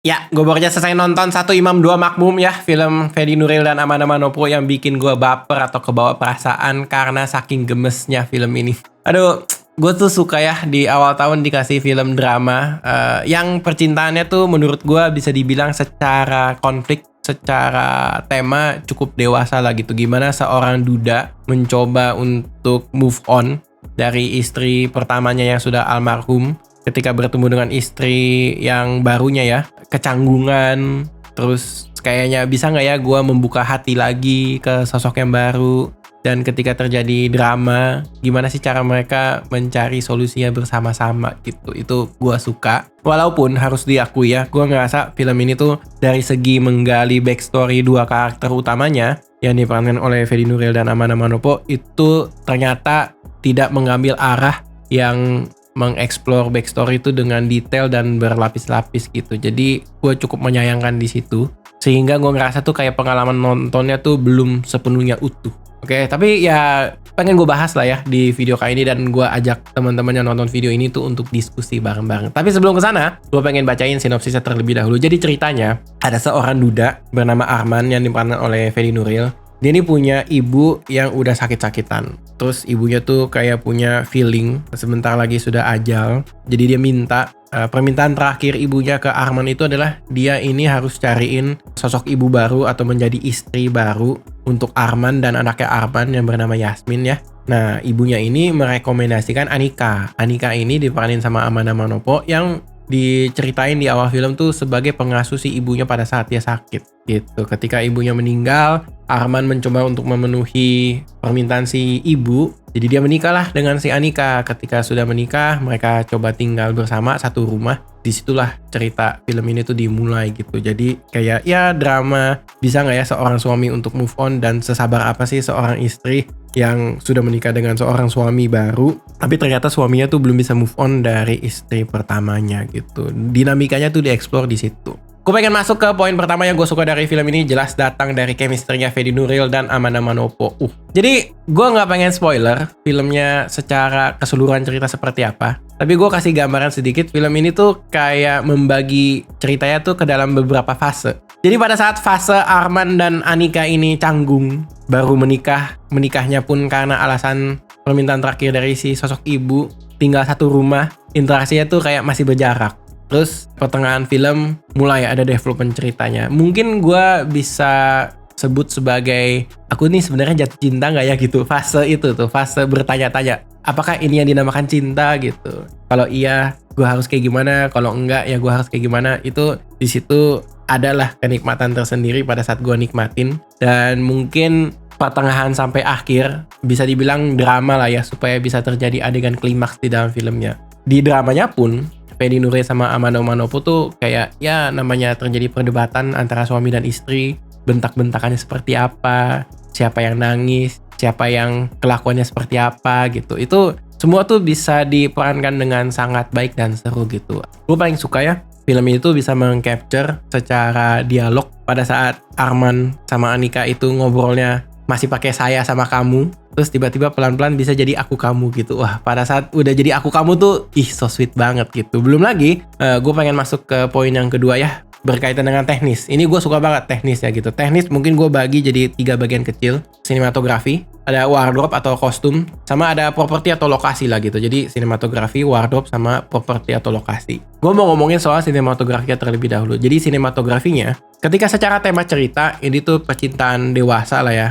Ya, gue baru aja selesai nonton Satu Imam Dua Makmum ya, film Fedi Nuril dan Amanda Manopo yang bikin gue baper atau kebawa perasaan karena saking gemesnya film ini. Aduh, gue tuh suka ya di awal tahun dikasih film drama yang percintaannya tuh menurut gue bisa dibilang secara konflik, secara tema cukup dewasa lah gitu. Gimana seorang duda mencoba untuk move on dari istri pertamanya yang sudah almarhum, ketika bertemu dengan istri yang barunya ya, kecanggungan, terus kayaknya bisa nggak ya gue membuka hati lagi ke sosok yang baru, dan ketika terjadi drama, gimana sih cara mereka mencari solusinya bersama-sama gitu. Itu gue suka. Walaupun harus diakui ya, gue ngerasa film ini tuh dari segi menggali backstory dua karakter utamanya yang diperankan oleh Fedi Nuril dan Amanda Manopo itu ternyata tidak mengambil arah yang mengeksplor backstory itu dengan detail dan berlapis-lapis gitu. Jadi gue cukup menyayangkan di situ, sehingga gue ngerasa tuh kayak pengalaman nontonnya tuh belum sepenuhnya utuh. Oke, tapi ya pengen gue bahas lah ya di video kali ini, dan gue ajak teman-teman yang nonton video ini tuh untuk diskusi bareng-bareng. Tapi sebelum kesana, gue pengen bacain sinopsisnya terlebih dahulu. Jadi ceritanya, ada seorang duda bernama Arman yang diperankan oleh Fedi Nuril. Dia ini punya ibu yang udah sakit-sakitan. Terus ibunya tuh kayak punya feeling sebentar lagi sudah ajal. Jadi dia minta, permintaan terakhir ibunya ke Arman itu adalah dia ini harus cariin sosok ibu baru atau menjadi istri baru untuk Arman dan anaknya Arman yang bernama Yasmin ya. Nah, ibunya ini merekomendasikan Anika. Anika ini diperanin sama Amanda Manopo yang diceritain di awal film tuh sebagai pengasuh si ibunya pada saat dia sakit gitu. Ketika ibunya meninggal, Arman mencoba untuk memenuhi permintaan si ibu. Jadi dia menikah lah dengan si Anika. Ketika sudah menikah, mereka coba tinggal bersama satu rumah. Disitulah cerita film ini tuh dimulai gitu. Jadi kayak ya drama, bisa nggak ya seorang suami untuk move on, dan sesabar apa sih seorang istri yang sudah menikah dengan seorang suami baru, tapi ternyata suaminya tuh belum bisa move on dari istri pertamanya gitu. Dinamikanya tuh dieksplor di situ. Gue pengen masuk ke poin pertama yang gue suka dari film ini, jelas datang dari chemistry-nya Fedi Nuril dan Amanda Manopo. Jadi gue nggak pengen spoiler filmnya secara keseluruhan cerita seperti apa, tapi gue kasih gambaran sedikit. Film ini tuh kayak membagi ceritanya tuh ke dalam beberapa fase. Jadi pada saat fase Arman dan Anika ini canggung, baru menikahnya pun karena alasan permintaan terakhir dari si sosok ibu, tinggal satu rumah, interaksinya tuh kayak masih berjarak. Terus pertengahan film mulai ada development ceritanya. Mungkin gue bisa sebut sebagai, aku nih sebenarnya jatuh cinta nggak ya gitu. Fase itu tuh, fase bertanya-tanya, apakah ini yang dinamakan cinta gitu. Kalau iya, gue harus kayak gimana. Kalau enggak, ya gue harus kayak gimana. Itu di situ adalah kenikmatan tersendiri pada saat gue nikmatin. Dan mungkin pertengahan sampai akhir bisa dibilang drama lah ya, supaya bisa terjadi adegan klimaks di dalam filmnya. Di dramanya pun Fedi Nuril sama Amanda Manopo tuh kayak ya namanya terjadi perdebatan antara suami dan istri, bentak-bentakannya seperti apa, siapa yang nangis, siapa yang kelakuannya seperti apa gitu. Itu semua tuh bisa diperankan dengan sangat baik dan seru gitu. Gue paling suka ya film itu bisa meng-capture secara dialog pada saat Arman sama Anika itu ngobrolnya masih pakai saya sama kamu, terus tiba-tiba pelan-pelan bisa jadi aku kamu gitu. Wah, pada saat udah jadi aku kamu tuh so sweet banget gitu. Belum lagi gue pengen masuk ke poin yang kedua ya, berkaitan dengan teknis. Ini gue suka banget teknis ya gitu. Teknis mungkin gue bagi jadi 3 bagian kecil. Sinematografi, ada wardrobe atau kostum, sama ada properti atau lokasi lah gitu. Jadi sinematografi, wardrobe, sama properti atau lokasi. Gue mau ngomongin soal sinematografinya terlebih dahulu. Jadi sinematografinya, ketika secara tema cerita, ini tuh percintaan dewasa lah ya.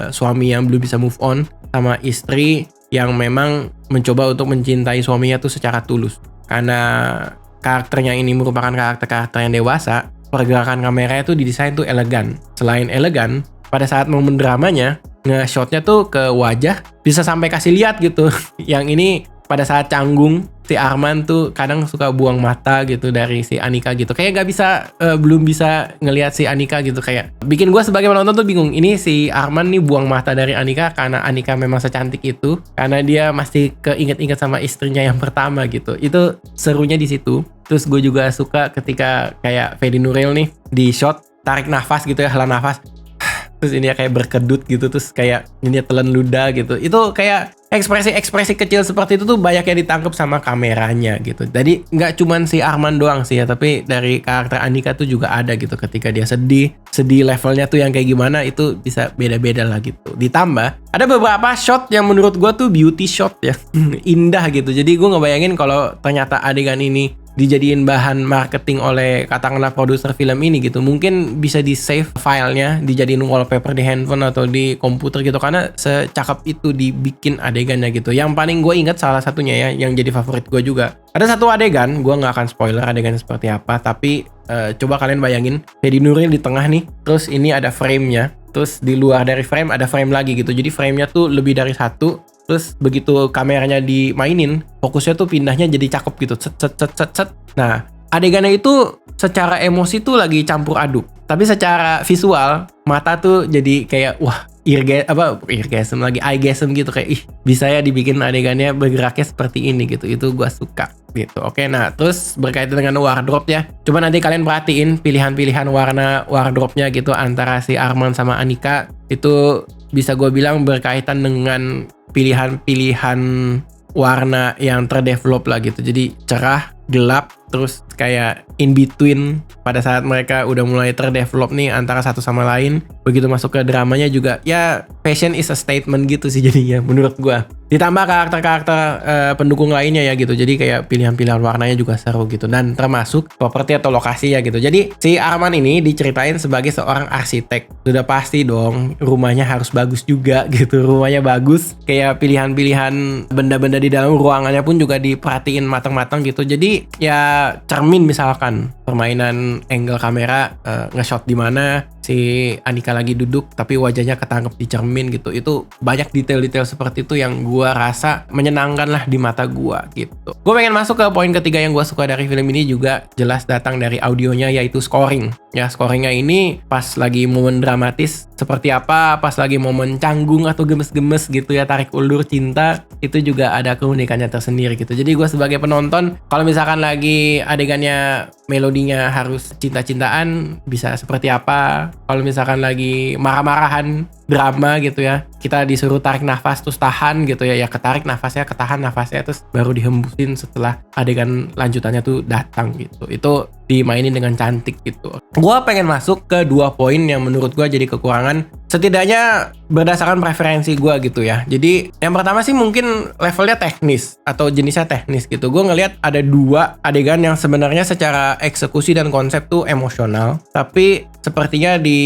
Suami yang belum bisa move on sama istri yang memang mencoba untuk mencintai suaminya tuh secara tulus. Karena karakternya ini merupakan karakter-karakter yang dewasa, pergerakan kameranya tuh didesain tuh elegan. Selain elegan, pada saat momen dramanya, nge-shotnya tuh ke wajah, bisa sampai kasih lihat gitu. Yang ini pada saat canggung, si Arman tuh kadang suka buang mata gitu dari si Anika gitu. Kayak belum bisa ngelihat si Anika gitu. Kayak bikin gue sebagai penonton tuh bingung. Ini si Arman nih buang mata dari Anika karena Anika memang secantik itu. Karena dia masih keinget-inget sama istrinya yang pertama gitu. Itu serunya di situ. Terus gue juga suka ketika kayak Fedi Nuril nih di shot, tarik nafas gitu ya, hela nafas. Terus ini kayak berkedut gitu, terus kayak ini telan ludah gitu. Itu kayak ekspresi-ekspresi kecil seperti itu tuh banyak yang ditangkap sama kameranya gitu. Jadi nggak cuman si Arman doang sih ya, tapi dari karakter Andika tuh juga ada gitu ketika dia sedih levelnya tuh yang kayak gimana itu bisa beda-beda lah gitu. Ditambah ada beberapa shot yang menurut gua tuh beauty shot ya, indah gitu. Jadi gua ngebayangin kalau ternyata adegan ini dijadiin bahan marketing oleh katakanlah produser film ini gitu, mungkin bisa di save filenya, dijadiin wallpaper di handphone atau di komputer gitu, karena secakep itu dibikin adegannya gitu. Yang paling gue ingat salah satunya ya, yang jadi favorit gue juga, ada satu adegan, gue nggak akan spoiler adegan seperti apa, tapi coba kalian bayangin Fedi Nuril di tengah nih, terus ini ada frame-nya, terus di luar dari frame ada frame lagi gitu, jadi frame-nya tuh lebih dari satu. Terus begitu kameranya dimainin, fokusnya tuh pindahnya jadi cakep gitu. Set. Nah, adegannya itu secara emosi tuh lagi campur aduk. Tapi secara visual, mata tuh jadi kayak wah, eargasm lagi, eyegasm gitu, kayak ih, bisa ya dibikin adegannya bergeraknya seperti ini gitu. Itu gua suka gitu. Oke, nah terus berkaitan dengan wardrobe ya. Coba nanti kalian perhatiin pilihan-pilihan warna wardrobe-nya gitu antara si Arman sama Andika. Itu bisa gue bilang berkaitan dengan pilihan-pilihan warna yang terdevelop lah gitu. Jadi cerah, gelap, terus kayak in between pada saat mereka udah mulai terdevelop nih antara satu sama lain. Begitu masuk ke dramanya juga ya fashion is a statement gitu sih jadinya menurut gua. Ditambah karakter-karakter pendukung lainnya ya gitu. Jadi kayak pilihan-pilihan warnanya juga seru gitu. Dan termasuk properti atau lokasi ya gitu. Jadi si Arman ini diceritain sebagai seorang arsitek. Sudah pasti dong rumahnya harus bagus juga gitu. Rumahnya bagus. Kayak pilihan-pilihan benda-benda di dalam ruangannya pun juga diperhatiin matang-matang gitu. Jadi ya cermin misalkan permainan angle kamera nge-shot di mana si Andika lagi duduk tapi wajahnya ketangkep di cermin gitu. Itu banyak detail-detail seperti itu yang gua rasa menyenangkan lah di mata gua gitu. Gue pengen masuk ke poin ketiga yang gua suka dari film ini, juga jelas datang dari audionya, yaitu scoring. Ya, scoringnya ini pas lagi momen dramatis seperti apa, pas lagi momen canggung atau gemes-gemes gitu ya, tarik ulur cinta, itu juga ada keunikannya tersendiri gitu. Jadi gue sebagai penonton, kalau misalkan lagi adegannya melodinya harus cinta-cintaan, bisa seperti apa. Kalau misalkan lagi marah-marahan, drama gitu ya, kita disuruh tarik nafas terus tahan gitu ya, ketarik nafasnya, ketahan nafasnya, terus baru dihembusin setelah adegan lanjutannya tuh datang gitu. Itu dimainin dengan cantik gitu. Gua pengen masuk ke 2 poin yang menurut gua jadi kekurangan, setidaknya berdasarkan preferensi gua gitu ya. Jadi yang pertama sih mungkin levelnya teknis atau jenisnya teknis gitu. Gua ngelihat ada 2 adegan yang sebenarnya secara eksekusi dan konsep tuh emosional, tapi sepertinya di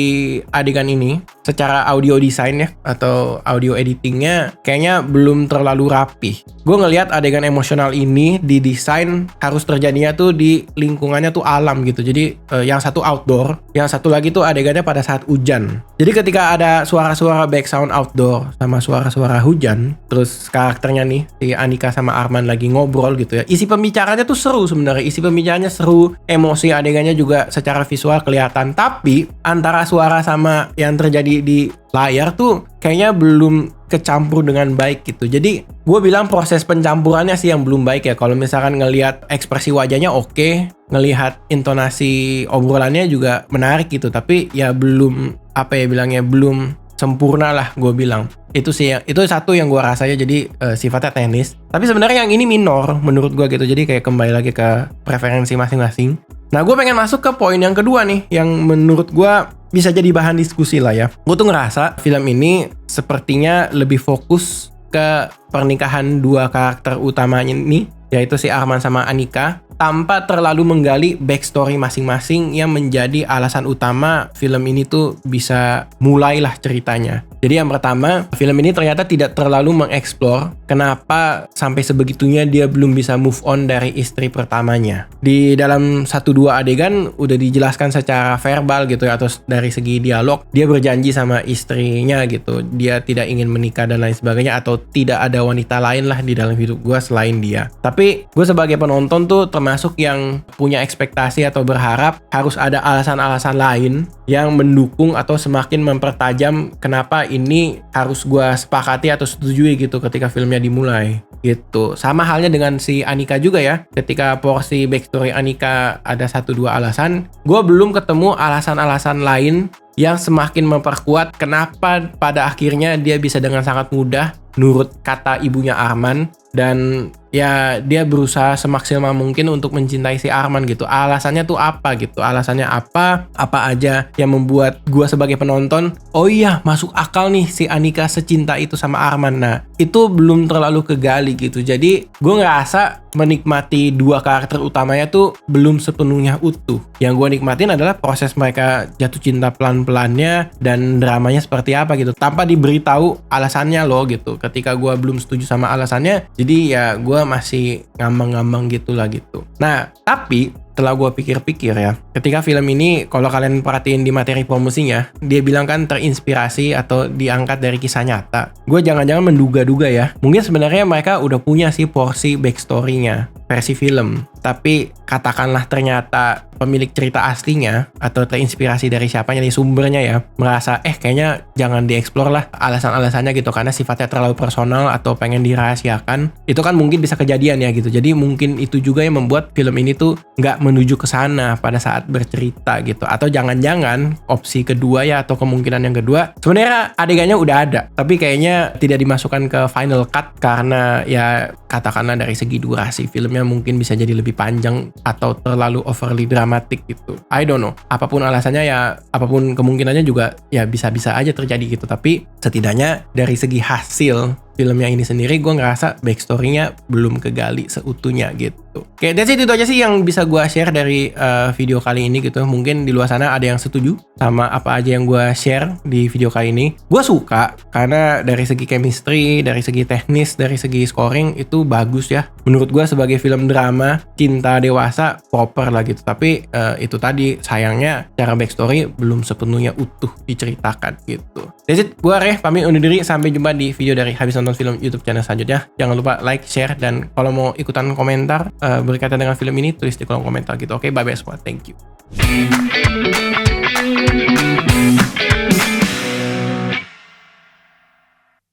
adegan ini secara audio design ya atau audio editingnya kayaknya belum terlalu rapi. Gue ngelihat adegan emosional ini didesain harus terjadinya tuh di lingkungannya tuh alam gitu. Jadi yang satu outdoor, yang satu lagi tuh adegannya pada saat hujan. Jadi ketika ada suara-suara background outdoor sama suara-suara hujan, terus karakternya nih si Andika sama Arman lagi ngobrol gitu ya. Isi pembicaranya tuh seru sebenarnya. Isi pembicaranya seru, emosi adegannya juga secara visual kelihatan. Tapi antara suara sama yang terjadi di layar tuh kayaknya belum kecampur dengan baik gitu. Jadi gue bilang proses pencampurannya sih yang belum baik ya. Kalau misalkan ngelihat ekspresi wajahnya oke, ngelihat intonasi obrolannya juga menarik gitu. Tapi ya belum belum sempurna lah gue bilang. Itu sih itu satu yang gue rasanya jadi sifatnya teknis. Tapi sebenarnya yang ini minor menurut gue gitu. Jadi kayak kembali lagi ke preferensi masing-masing. Nah, gue pengen masuk ke poin yang kedua nih, yang menurut gue bisa jadi bahan diskusi lah ya. Gue tuh ngerasa film ini sepertinya lebih fokus ke pernikahan 2 karakter utamanya ini, yaitu si Arman sama Andika, tanpa terlalu menggali backstory masing-masing yang menjadi alasan utama film ini tuh bisa mulailah ceritanya. Jadi yang pertama, film ini ternyata tidak terlalu mengeksplor kenapa sampai sebegitunya dia belum bisa move on dari istri pertamanya. Di dalam 1-2 adegan udah dijelaskan secara verbal gitu ya, atau dari segi dialog, dia berjanji sama istrinya gitu, dia tidak ingin menikah dan lain sebagainya, atau tidak ada wanita lain lah di dalam hidup gue selain dia. Tapi gue sebagai penonton tuh termasuk yang punya ekspektasi atau berharap harus ada alasan-alasan lain yang mendukung atau semakin mempertajam kenapa ini harus gue sepakati atau setujui gitu ketika filmnya dimulai gitu. Sama halnya dengan si Andika juga ya, ketika porsi backstory Andika ada 1-2 alasan, gue belum ketemu alasan-alasan lain yang semakin memperkuat kenapa pada akhirnya dia bisa dengan sangat mudah nurut kata ibunya Arman, dan ya dia berusaha semaksimal mungkin untuk mencintai si Arman gitu. Alasannya tuh apa gitu? Alasannya apa aja yang membuat gua sebagai penonton, oh iya masuk akal nih si Anika secinta itu sama Arman. Nah, itu belum terlalu kegali gitu. Jadi gua ngerasa menikmati dua karakter utamanya tuh belum sepenuhnya utuh. Yang gua nikmatin adalah proses mereka jatuh cinta pelan-pelannya dan dramanya seperti apa gitu, tanpa diberitahu alasannya loh gitu. Ketika gua belum setuju sama alasannya, jadi ya gua masih ngambang-ngambang gitulah gitu. Nah, tapi setelah gue pikir-pikir ya, ketika film ini, kalau kalian perhatiin di materi promosinya, dia bilang kan terinspirasi atau diangkat dari kisah nyata. Gue jangan-jangan menduga-duga ya, mungkin sebenarnya mereka udah punya sih porsi backstory-nya, versi film. Tapi katakanlah ternyata pemilik cerita aslinya atau terinspirasi dari siapanya, dari sumbernya ya, merasa kayaknya jangan dieksplor lah alasan-alasannya gitu, karena sifatnya terlalu personal atau pengen dirahasiakan. Itu kan mungkin bisa kejadian ya gitu. Jadi mungkin itu juga yang membuat film ini tuh nggak menuju ke sana pada saat bercerita gitu. Atau jangan-jangan opsi kedua ya, atau kemungkinan yang kedua, sebenarnya adegannya udah ada, tapi kayaknya tidak dimasukkan ke final cut karena ya katakanlah dari segi durasi filmnya mungkin bisa jadi lebih panjang atau terlalu overly dramatic gitu. I don't know. Apapun alasannya ya, apapun kemungkinannya juga ya bisa-bisa aja terjadi gitu. Tapi setidaknya dari segi hasil filmnya ini sendiri, gue ngerasa backstory-nya belum kegali seutuhnya gitu. Oke, that's it, itu aja sih yang bisa gue share dari video kali ini gitu. Mungkin di luar sana ada yang setuju sama apa aja yang gue share di video kali ini. Gue suka karena dari segi chemistry, dari segi teknis, dari segi scoring itu bagus ya. Menurut gue sebagai film drama cinta dewasa proper lah gitu. Tapi itu tadi sayangnya cara backstory belum sepenuhnya utuh diceritakan gitu. That's it, gue Reh pamit undur diri. Sampai jumpa di video dari Habis Nonton Film YouTube channel selanjutnya. Jangan lupa like, share, dan kalau mau ikutan komentar berkaitan dengan film ini, tulis di kolom komentar gitu. Oke, bye-bye semua. Thank you.